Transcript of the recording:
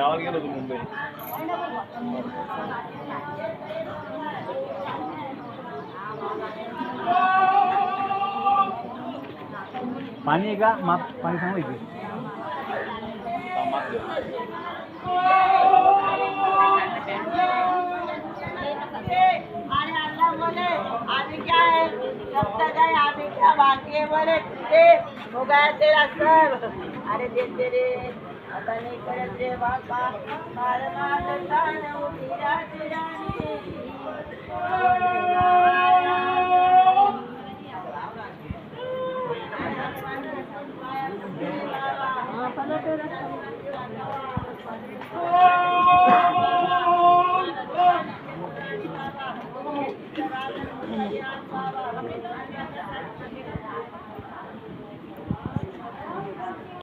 गावाला गेलो होतो मुंबई. पाणी आहे का? माप पाणी सांगू इथे. अभी क्या है जब तक है अभी क्या बाकी है बोले हो गया तेरा सब. अरे देते रे आता नहीं करत रे बाबा मार मार तान उठी रात रानी.